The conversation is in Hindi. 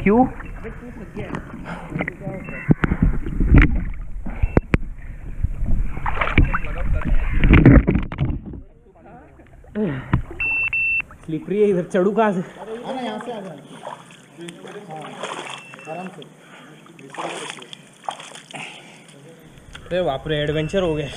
क्यों? स्लिपरी है, इधर चढ़ू कहाँ से? आना यहाँ से आ जाए। हाँ आराम से। अरे बाप रे, एडवेंचर हो गया।